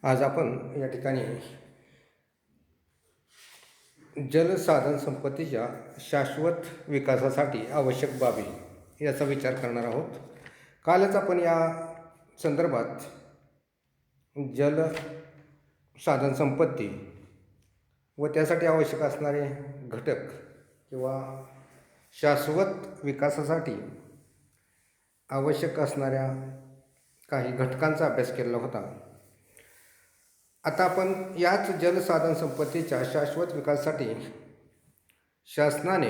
आज आपण या ठिकाणी जलसाधन संपत्तीच्या शाश्वत विकासासाठी आवश्यक बाबी याचा विचार करणार आहोत. कालच आपण या संदर्भात जलसाधन संपत्ती व त्यासाठी आवश्यक असणारे घटक किंवा शाश्वत विकासासाठी आवश्यक असणाऱ्या काही घटकांचा अभ्यास केलेला होता. आता आपण याच जलसाधन संपत्तीच्या शाश्वत विकासासाठी शासनाने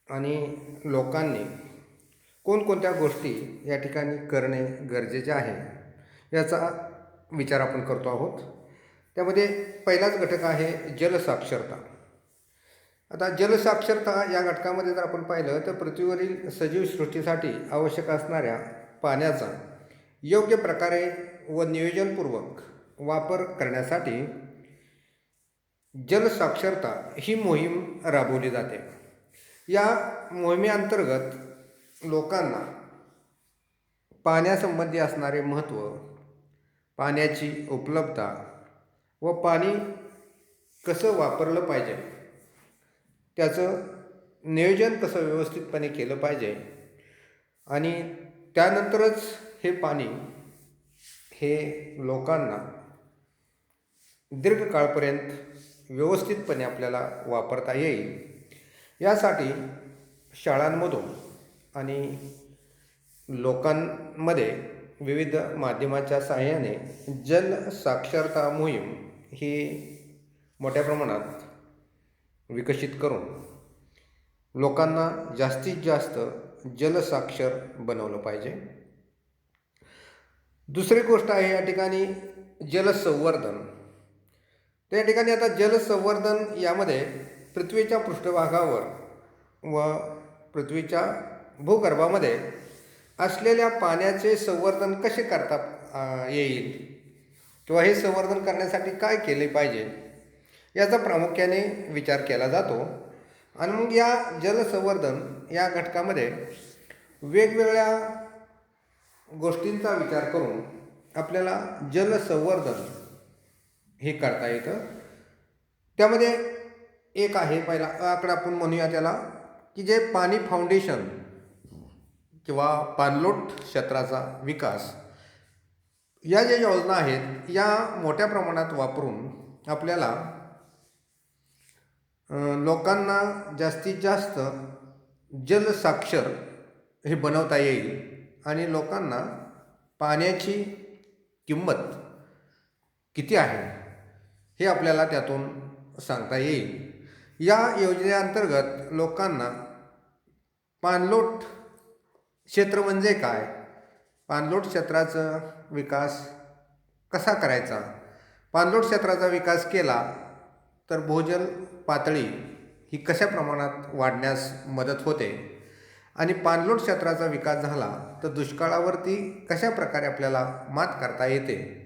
आणि लोकांनी कोणकोणत्या गोष्टी या ठिकाणी करणे गरजेचे आहे याचा विचार आपण करतो आहोत. त्यामध्ये पहिलाच घटक आहे जलसाक्षरता. आता जलसाक्षरता या घटकामध्ये जर आपण पाहिलं तर पृथ्वीवरील सजीव सृष्टीसाठी आवश्यक असणाऱ्या पाण्याचा योग्य प्रकारे व नियोजनपूर्वक वापर करण्यासाठी जलसाक्षरता ही मोहीम राबवली जाते. या मोहिमेअंतर्गत लोकांना पाण्यासंबंधी असणारे महत्त्व, पाण्याची उपलब्धता व पाणी कसं वापरलं पाहिजे, त्याचं नियोजन कसं व्यवस्थितपणे केलं पाहिजे आणि त्यानंतरच हे पाणी हे लोकांना दीर्घकाळपर्यंत व्यवस्थितपणे आपल्याला वापरता येईल यासाठी शाळांमधून आणि लोकांमध्ये विविध माध्यमाच्या सहाय्याने जलसाक्षरता मोहीम ही मोठ्या प्रमाणात विकसित करून लोकांना जास्तीत जास्त जलसाक्षर बनवलं पाहिजे. दुसरी गोष्ट आहे या ठिकाणी जलसंवर्धन. त्या ठिकाणी आता जलसंवर्धन यामध्ये पृथ्वीच्या पृष्ठभागावर व पृथ्वीच्या भूगर्भामध्ये असलेल्या पाण्याचे संवर्धन कसे करता येईल किंवा हे संवर्धन करण्यासाठी काय केले पाहिजे याचा प्रामुख्याने विचार केला जातो. आणि मग या जलसंवर्धन या घटकामध्ये वेगवेगळ्या गोष्टींचा विचार करून आपल्याला जलसंवर्धन हे करता येतं. त्यामध्ये एक आहे पहिला आकडा आपण म्हणूया त्याला की जे पाणी फाउंडेशन किंवा पाणलोट क्षेत्राचा विकास या ज्या योजना आहेत या मोठ्या प्रमाणात वापरून आपल्याला लोकांना जास्तीत जास्त जलसाक्षर हे बनवता येईल आणि लोकांना पाण्याची किंमत किती आहे हे आपल्याला त्यातून सांगता येईल. या योजनेअंतर्गत लोकांना पाणलोट क्षेत्र म्हणजे काय, पाणलोट क्षेत्राचा विकास कसा करायचा, पाणलोट क्षेत्राचा विकास केला तर भूजल पातळी ही कशा प्रमाणात वाढण्यास मदत होते आणि पाणलोट क्षेत्राचा विकास झाला तर दुष्काळावरती कशा प्रकारे आपल्याला मात करता येते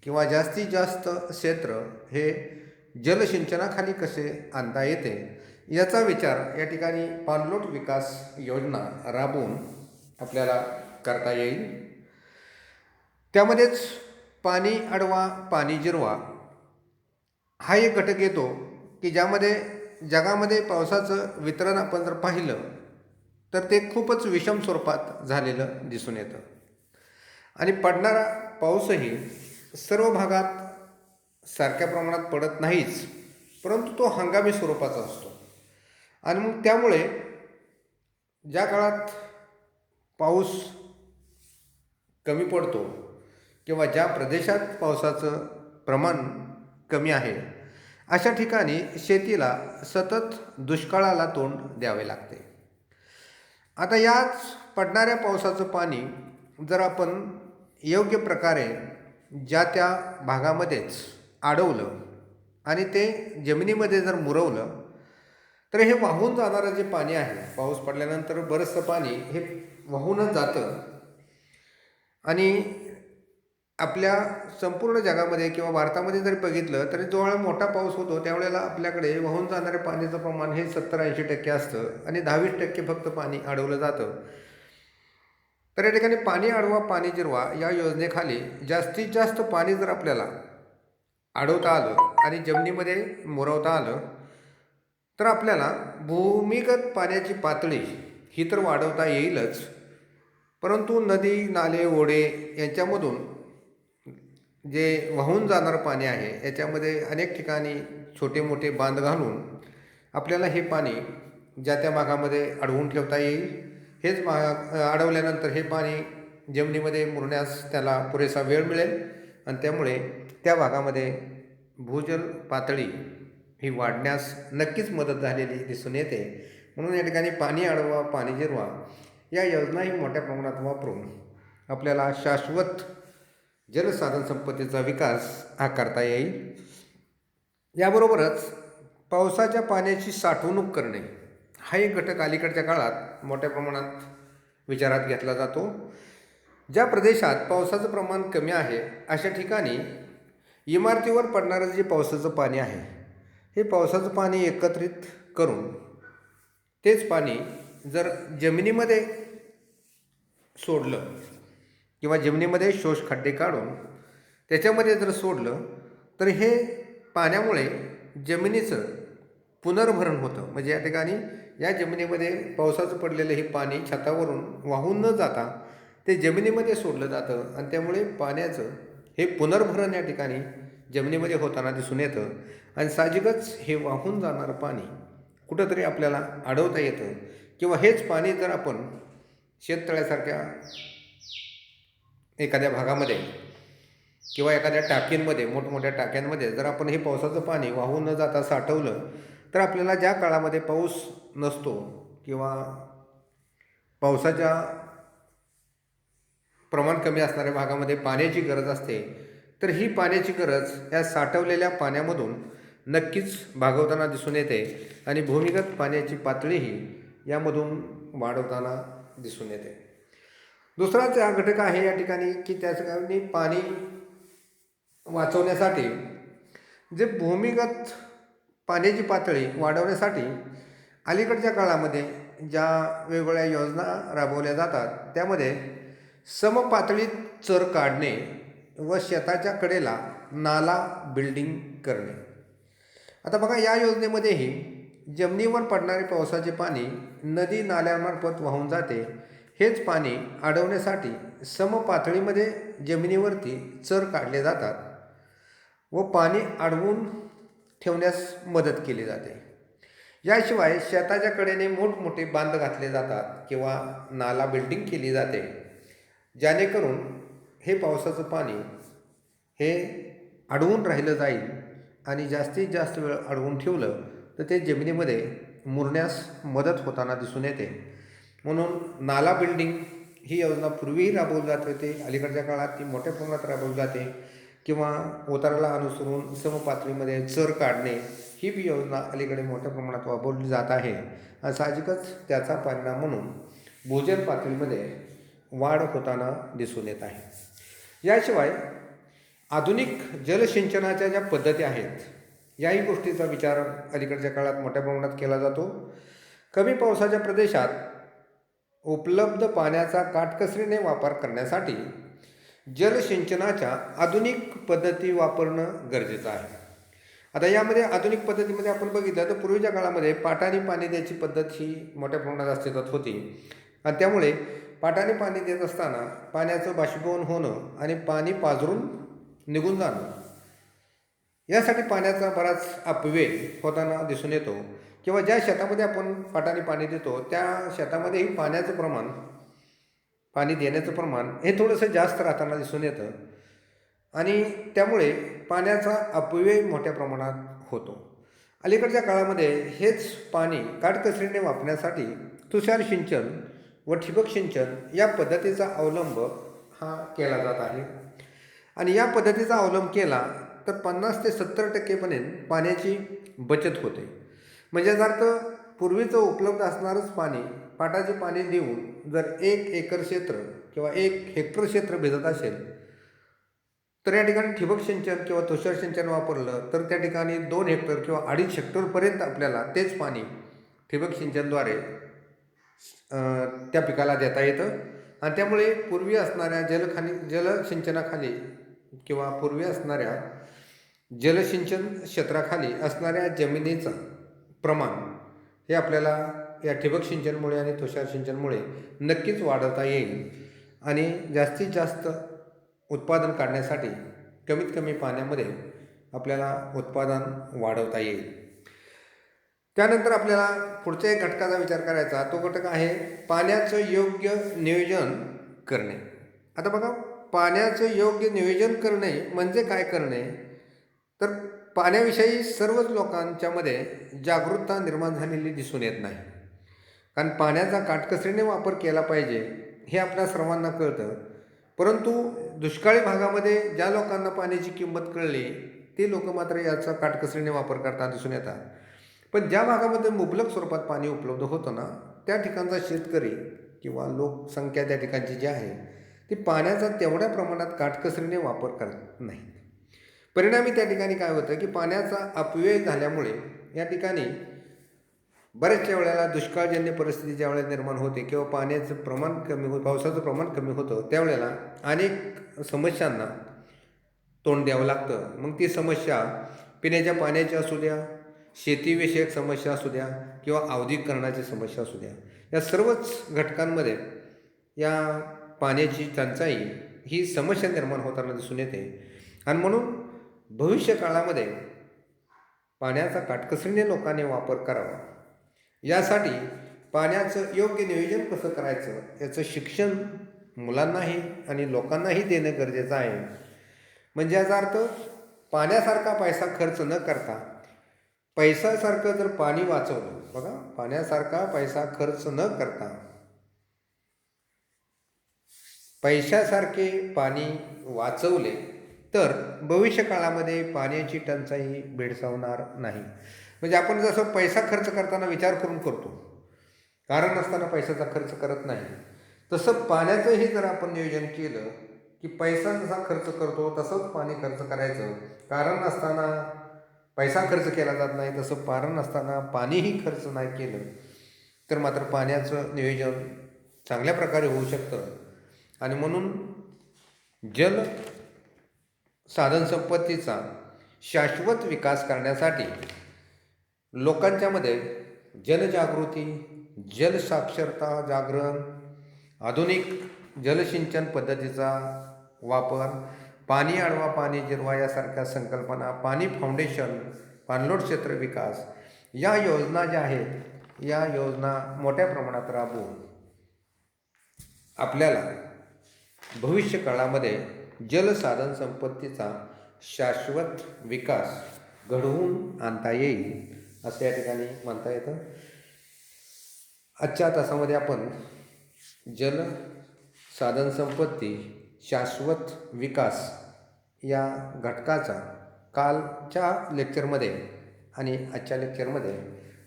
किंवा जास्तीत जास्त क्षेत्र हे जलसिंचनाखाली कसे आणता येते याचा विचार या ठिकाणी पाणलोट विकास योजना राबवून आपल्याला करता येईल. त्यामध्येच पाणी अडवा पाणी जिरवा हा एक घटक येतो की ज्यामध्ये जगामध्ये पावसाचं वितरण आपण जर पाहिलं तर ते खूपच विषम स्वरूपात झालेलं दिसून येतं आणि पडणारा पाऊसही सर्व भागात सारख्या प्रमाणात पडत नाहीच, परंतु तो हंगामी स्वरूपाचा असतो. आणि मग त्यामुळे ज्या काळात पाऊस कमी पडतो किंवा ज्या प्रदेशात पावसाचं प्रमाण कमी आहे अशा ठिकाणी शेतीला सतत दुष्काळाला तोंड द्यावे लागते. आता याच पडणाऱ्या पावसाचं पाणी जर आपण योग्य प्रकारे ज्या त्या भागामध्येच अडवलं आणि ते जमिनीमध्ये जर मुरवलं तर हे वाहून जाणारं जे पाणी आहे, पाऊस पडल्यानंतर बरंचसं पाणी हे वाहूनच जातं आणि आपल्या संपूर्ण जगामध्ये किंवा भारतामध्ये जरी बघितलं तरी जेव्हा मोठा पाऊस होतो त्यावेळेला आपल्याकडे वाहून जाणाऱ्या पाण्याचं प्रमाण हे 70-80% असतं आणि 10-20% फक्त पाणी अडवलं जातं. तर या ठिकाणी पाणी अडवा पाणी जिरवा या योजनेखाली जास्तीत जास्त पाणी जर आपल्याला अडवता आलं आणि जमिनीमध्ये मुरवता आलं तर आपल्याला भूमिगत पाण्याची पातळी ही तर वाढवता येईलच, परंतु नदी नाले ओढे यांच्यामधून जे वाहून जाणारं पाणी आहे याच्यामध्ये अनेक ठिकाणी छोटे मोठे बांध घालून आपल्याला हे पाणी ज्या त्या भागामध्ये अडवून ठेवता येईल. हेच अडवल्यानंतर हे पाणी जमिनीमध्ये मुरण्यास त्याला पुरेसा वेळ मिळेल आणि त्यामुळे त्या भागामध्ये भूजल पातळी ही वाढण्यास नक्कीच मदत झालेली दिसून येते. म्हणून या ठिकाणी पाणी अडवा पाणी जिरवा या योजनाही मोठ्या प्रमाणात वापरून आपल्याला शाश्वत जलसाधन संपत्तीचा विकास हा करता येईल. याबरोबरच पावसाच्या पाण्याची साठवणूक करणे हा एक घटक अलीकडच्या काळात मोठ्या प्रमाणात विचारात घेतला जातो. ज्या प्रदेशात पावसाचं प्रमाण कमी आहे अशा ठिकाणी इमारतीवर पडणारं जे पावसाचं पाणी आहे हे पावसाचं पाणी एकत्रित करून तेच पाणी जर जमिनीमध्ये सोडलं किंवा जमिनीमध्ये शोष खड्डे काढून त्याच्यामध्ये जर सोडलं तर हे पाण्यामुळे जमिनीचं पुनर्भरण होतं. म्हणजे या ठिकाणी या जमिनीमध्ये पावसाचं पडलेलं हे पाणी छतावरून वाहून न जाता ते जमिनीमध्ये सोडलं जातं आणि त्यामुळे पाण्याचं हे पुनर्भरण या ठिकाणी जमिनीमध्ये होताना दिसून येतं आणि साहजिकच हे वाहून जाणारं पाणी कुठंतरी आपल्याला अडवता येतं. किंवा हेच पाणी जर आपण शेततळ्यासारख्या एखाद्या भागामध्ये किंवा एखाद्या टाकींमध्ये मोठमोठ्या टाक्यांमध्ये जर आपण हे पावसाचं पाणी वाहून न जाता साठवलं तर आपल्याला ज्या काळामध्ये पाऊस नसतो किंवा पावसाच्या प्रमाण कमी असणाऱ्या भागामध्ये पाण्याची गरज असते तर ही पाण्याची गरज या साठवलेल्या पाण्यामधून नक्कीच भागवताना दिसून येते आणि भूमिगत पाण्याची पातळीही यामधून वाढवताना दिसून येते. दुसराच हा घटक आहे या ठिकाणी की त्या ठिकाणी पाणी वाचवण्यासाठी जे भूमिगत पाण्याची पातळी वाढवण्यासाठी अलीकडच्या काळामध्ये ज्या वेगवेगळ्या योजना राबवल्या जातात त्यामध्ये समपातळीत चर काढणे व शेताच्या कडेला नाला बिल्डिंग करणे. आता बघा या योजनेमध्येही जमिनीवर पडणारे पावसाचे पाणी नदी नाल्यांमार्फत वाहून जाते. हेच पाणी अडवण्यासाठी समपातळीमध्ये जमिनीवरती चर काढले जातात व पाणी अडवून ठेवण्यास मदत केली जाते. याशिवाय शेताच्या कडेने मोठमोठे बांध घातले जातात किंवा नाला बिल्डिंग केली जाते जेणेकरून हे पावसाचं पाणी हे अडवून राहिलं जाईल आणि जास्तीत जास्त वेळ अडवून ठेवलं तर ते जमिनीमध्ये मुरण्यास मदत होताना दिसून येते. म्हणून नाला बिल्डिंग ही योजना पूर्वीही राबवली जात होती, अलीकडच्या काळात ती मोठ्या प्रमाणात राबवली जाते. किंवा उताराला अनुसरून समपातळीमध्ये चर काढणे ही बी योजना अलीकडे मोठ्या प्रमाणात वापरली जात आहे आणि साहजिकच त्याचा परिणाम म्हणून भूजल पातळीमध्ये वाढ होताना दिसून येत आहे. याशिवाय आधुनिक जलसिंचनाच्या ज्या पद्धती आहेत याही गोष्टीचा विचार अलीकडच्या काळात मोठ्या प्रमाणात केला जातो. कमी पावसाच्या प्रदेशात उपलब्ध पाण्याचा काटकसरीने वापर करण्यासाठी जलसिंचनाच्या आधुनिक पद्धती वापरणं गरजेचं आहे. आता यामध्ये आधुनिक पद्धतीमध्ये आपण बघितलं तर पूर्वीच्या काळामध्ये पाटाने पाणी द्यायची पद्धत ही मोठ्या प्रमाणात अस्तित्वात होती आणि त्यामुळे पाटाने पाणी देत असताना पाण्याचं बाष्पीभवन होणं आणि पाणी पाझरून निघून जाणं यासाठी पाण्याचा बराच अपव्यय होताना दिसून येतो. किंवा ज्या शेतामध्ये आपण पाटाने पाणी देतो त्या शेतामध्येही पाण्याचं प्रमाण पाणी देण्याचं प्रमाण हे थोडंसं जास्त राहताना दिसून येतं आणि त्यामुळे पाण्याचा अपव्यय मोठ्या प्रमाणात होतो. अलीकडच्या काळामध्ये हेच पाणी काटकसरीने वापरण्यासाठी तुषार सिंचन व ठिबक सिंचन या पद्धतीचा अवलंब हा केला जात आहे आणि या पद्धतीचा अवलंब केला तर 50 ते 70% पाण्याची बचत होते. म्हणजे जर पूर्वीचं उपलब्ध असणारंच पाणी पाटाचे पाणी देऊन जर 1 एकर क्षेत्र किंवा 1 हेक्टर क्षेत्र भिजत असेल तर या ठिकाणी ठिबक सिंचन किंवा तुषार सिंचन वापरलं तर त्या ठिकाणी 2 हेक्टर किंवा 2.5 हेक्टरपर्यंत आपल्याला तेच पाणी ठिबक सिंचनद्वारे त्या पिकाला देता येतं आणि त्यामुळे पूर्वी असणाऱ्या जलसिंचनाखाली किंवा पूर्वी असणाऱ्या जलसिंचन क्षेत्राखाली असणाऱ्या जमिनीचं प्रमाण हे आपल्याला या ठिबक सिंचनमुळे आणि तुषार सिंचनमुळे नक्कीच वाढवता येईल आणि जास्तीत जास्त उत्पादन काढण्यासाठी कमीत कमी पाण्यामध्ये आपल्याला उत्पादन वाढवता येईल. त्यानंतर आपल्याला पुढच्या एक घटकाचा विचार करायचा, तो घटक आहे पाण्याचं योग्य नियोजन करणे. आता बघा, पाण्याचं योग्य नियोजन करणे म्हणजे काय करणे, तर पाण्याविषयी सर्वच लोकांच्यामध्ये जागरूकता निर्माण झालेली दिसून येत नाही. कारण पाण्याचा काटकसरीने वापर केला पाहिजे हे आपल्या सर्वांना कळतं, परंतु दुष्काळी भागामध्ये ज्या लोकांना पाण्याची किंमत कळली ते लोक मात्र याचा काटकसरीने वापर करताना दिसून येतात. पण ज्या भागामध्ये मुबलक स्वरूपात पाणी उपलब्ध होतं ना, त्या ठिकाणचा शेतकरी किंवा लोकसंख्या त्या ठिकाणची जी आहे ती पाण्याचा तेवढ्या प्रमाणात काटकसरीने वापर करत नाही. परिणामी त्या ठिकाणी काय होतं की पाण्याचा अपव्यय झाल्यामुळे या ठिकाणी बऱ्याचशा वेळेला दुष्काळजन्य परिस्थिती ज्यावेळेला निर्माण होते किंवा पाण्याचं प्रमाण कमी पावसाचं प्रमाण कमी होतं, त्यावेळेला अनेक समस्यांना तोंड द्यावं लागतं. मग ती समस्या पिण्याच्या पाण्याची असू द्या, शेतीविषयक समस्या असू द्या किंवा औद्योगिकरणाची समस्या असू द्या, या सर्वच घटकांमध्ये या पाण्याची टंचाई ही समस्या निर्माण होताना दिसून येते. आणि म्हणून भविष्य काळामध्ये पाण्याचा काटकसरीने लोकांनी वापर करावा, यासाठी पाण्याचं योग्य नियोजन कसं करायचं याचं शिक्षण मुलांनाही आणि लोकांनाही देणं गरजेचं आहे. म्हणजे याचा अर्थ पाण्यासारखा पैसा खर्च न करता पैशासारखं जर पाणी वाचवलं, बघा, पाण्यासारखा पैसा खर्च न करता पैशासारखे पाणी वाचवले तर भविष्य काळामध्ये पाण्याची टंचाई भेडसावणार नाही. म्हणजे आपण जसं पैसा खर्च करताना विचार करून करतो, कारण नसताना पैशाचा खर्च करत नाही, तसं पाण्याचंही जर आपण नियोजन केलं की पैसा जसा खर्च करतो तसंच पाणी खर्च करायचं. कारण नसताना पैसा खर्च केला जात नाही, तसं कारण नसताना पाणीही खर्च नाही केलं तर मात्र पाण्याचं नियोजन चांगल्या प्रकारे होऊ शकतं. आणि म्हणून जल साधनसंपत्तीचा शाश्वत विकास करण्यासाठी लोकांच्यामध्ये जनजागृती, जलसाक्षरता जागरण, आधुनिक जलसिंचन पद्धतीचा वापर, पाणी अडवा पाणी जिरवा यासारख्या संकल्पना, पाणी फाउंडेशन, पाणलोट क्षेत्र विकास या योजना ज्या आहेत या योजना मोठ्या प्रमाणात राबवून आपल्याला भविष्य काळामध्ये जलसाधन संपत्तीचा शाश्वत विकास घडवून आणता येईल असं या ठिकाणी म्हणता येतं. आजच्या तासामध्ये आपण जल साधन संपत्ती शाश्वत विकास या घटकाचा कालच्या लेक्चरमध्ये आणि आजच्या लेक्चरमध्ये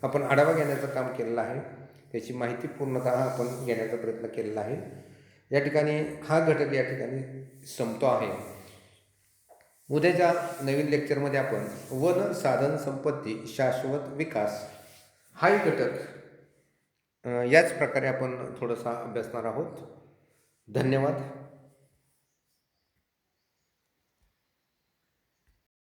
आपण आढावा घेण्याचं काम केलेलं आहे. त्याची माहिती पूर्णतः आपण घेण्याचा प्रयत्न केलेला आहे. या ठिकाणी हा घटक या ठिकाणी संपतो आहे. उद्याच्या नवीन लेक्चरमध्ये आपण वन साधन संपत्ती शाश्वत विकास हाही घटक याच प्रकारे आपण थोडासा अभ्यासणार आहोत. धन्यवाद.